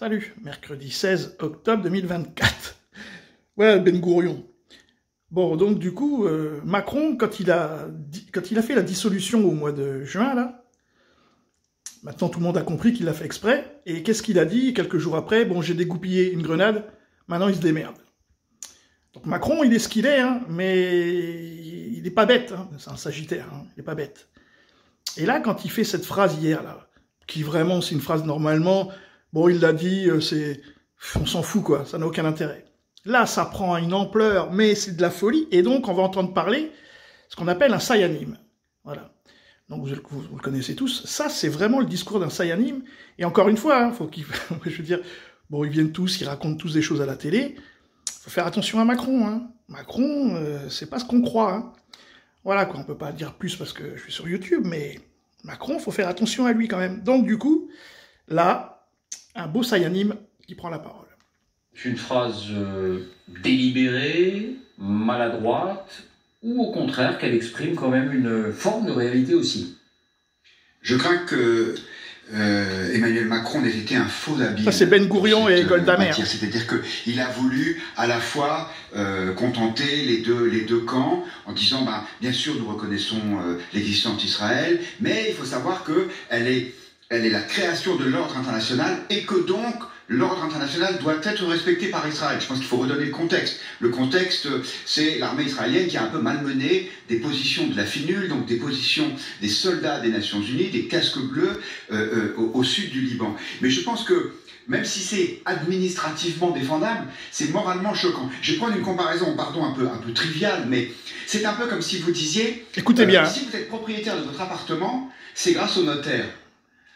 Salut, mercredi 16 octobre 2024. Voilà Ben Gourion. Bon, donc du coup, Macron, quand il a fait la dissolution au mois de juin, là, maintenant tout le monde a compris qu'il l'a fait exprès, et qu'est-ce qu'il a dit quelques jours après? Bon, j'ai dégoupillé une grenade, maintenant il se démerde. Donc Macron, il est ce qu'il est, hein, mais il n'est pas bête, hein, c'est un sagittaire, hein, il n'est pas bête. Et là, quand il fait cette phrase hier, là, qui vraiment, c'est une phrase normalement, bon, il l'a dit, on s'en fout, quoi, ça n'a aucun intérêt. Là, ça prend une ampleur, mais c'est de la folie, et donc on va entendre parler ce qu'on appelle un sayanim. Voilà. Donc vous le connaissez tous, ça c'est vraiment le discours d'un sayanim, et encore une fois, hein, je veux dire, bon, ils viennent tous, ils racontent tous des choses à la télé, faut faire attention à Macron, hein. Macron, c'est pas ce qu'on croit, hein. Voilà, quoi, on peut pas dire plus parce que je suis sur YouTube, mais Macron, faut faire attention à lui quand même. Donc du coup, là, un beau sayanim qui prend la parole. C'est une phrase délibérée, maladroite, ou au contraire qu'elle exprime quand même une forme de réalité aussi? Je crains que Emmanuel Macron n'ait été un faux habile. Ça c'est Ben Gourion et Goldamer. C'est-à-dire qu'il a voulu à la fois contenter les deux camps en disant bien sûr nous reconnaissons l'existence d'Israël, mais il faut savoir qu'elle est la création de l'ordre international et que donc l'ordre international doit être respecté par Israël. Je pense qu'il faut redonner le contexte. Le contexte, c'est l'armée israélienne qui a un peu malmené des positions de la FINUL, donc des positions des soldats des Nations Unies, des casques bleus au sud du Liban. Mais je pense que même si c'est administrativement défendable, c'est moralement choquant. Je vais prendre une comparaison, pardon, un peu triviale, mais c'est un peu comme si vous disiez... Écoutez bien. Si vous êtes propriétaire de votre appartement, c'est grâce au notaire.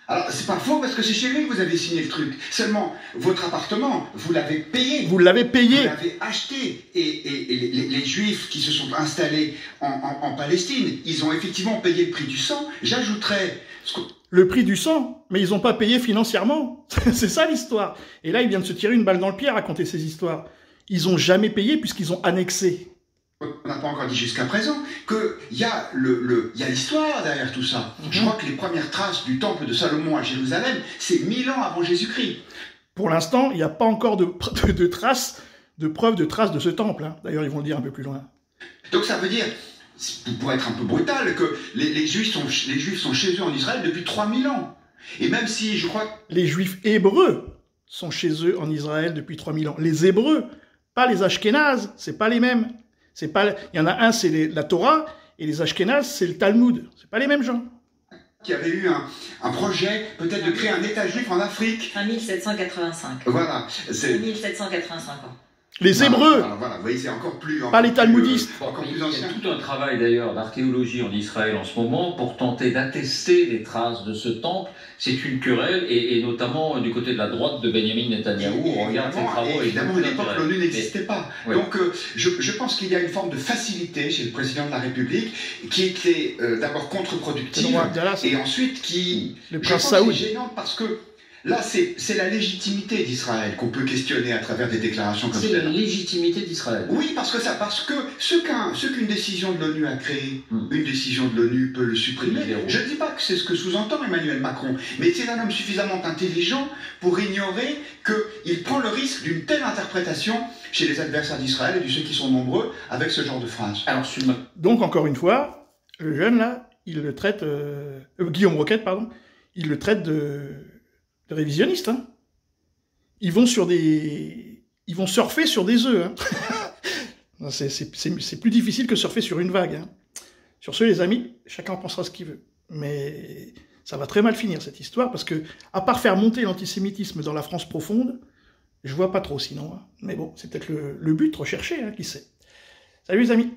Alors, c'est pas faux parce que c'est chez lui que vous avez signé le truc. Seulement, votre appartement, vous l'avez payé. Vous l'avez payé. Vous l'avez acheté. Et les Juifs qui se sont installés en Palestine, ils ont effectivement payé le prix du sang. J'ajouterais... Le prix du sang, mais ils n'ont pas payé financièrement. C'est ça l'histoire. Et là, il vient de se tirer une balle dans le pied à raconter ces histoires. Ils n'ont jamais payé puisqu'ils ont annexé. On n'a pas encore dit jusqu'à présent qu'il y a l'histoire derrière tout ça. Je crois que les premières traces du temple de Salomon à Jérusalem, c'est 1000 ans avant Jésus-Christ. Pour l'instant, il n'y a pas encore de traces, de preuves de traces de ce temple. Hein. D'ailleurs, ils vont le dire un peu plus loin. Donc ça veut dire, pour être un peu brutal, que les Juifs sont chez eux en Israël depuis 3000 ans. Et même si, je crois... Les Juifs hébreux sont chez eux en Israël depuis 3000 ans. Les Hébreux, pas les Ashkénazes, c'est pas les mêmes. Il y en a un, c'est la Torah, et les Ashkénazes, c'est le Talmud. C'est pas les mêmes gens. Qui avait eu un projet, peut-être de créer un État juif en Afrique. En 1785. Voilà. 1785 ans. Les Hébreux, voilà, vous voyez, c'est encore plus... pas les Talmudistes. Il y a tout un travail d'ailleurs d'archéologie en Israël en ce moment pour tenter d'attester les traces de ce temple. C'est une querelle, et notamment du côté de la droite de Benjamin Netanyahou. On regarde ces travaux. Évidemment, à l'époque, l'ONU n'existait pas. Oui. Donc, je pense qu'il y a une forme de facilité chez le président de la République qui était d'abord contre-productive et ensuite qui... Le je prince pense Saoud. est gênante parce que là, c'est la légitimité d'Israël qu'on peut questionner à travers des déclarations comme C'est celle-là. la légitimité d'Israël. Oui, parce que ce qu'une décision de l'ONU a créé, une décision de l'ONU peut le supprimer. Je ne dis pas que c'est ce que sous-entend Emmanuel Macron, mais c'est un homme suffisamment intelligent pour ignorer qu'il prend le risque d'une telle interprétation chez les adversaires d'Israël et de ceux qui sont nombreux avec ce genre de phrase. Alors, Donc, encore une fois, le jeune, là, il le traite... Guillaume Roquette, pardon, il le traite de révisionniste, hein. Ils vont surfer sur des œufs, hein. C'est plus difficile que surfer sur une vague, hein. Sur ce, les amis, chacun pensera ce qu'il veut. Mais ça va très mal finir, cette histoire, parce que, à part faire monter l'antisémitisme dans la France profonde, je vois pas trop sinon, hein. Mais bon, c'est peut-être le but recherché, hein, qui sait. Salut les amis.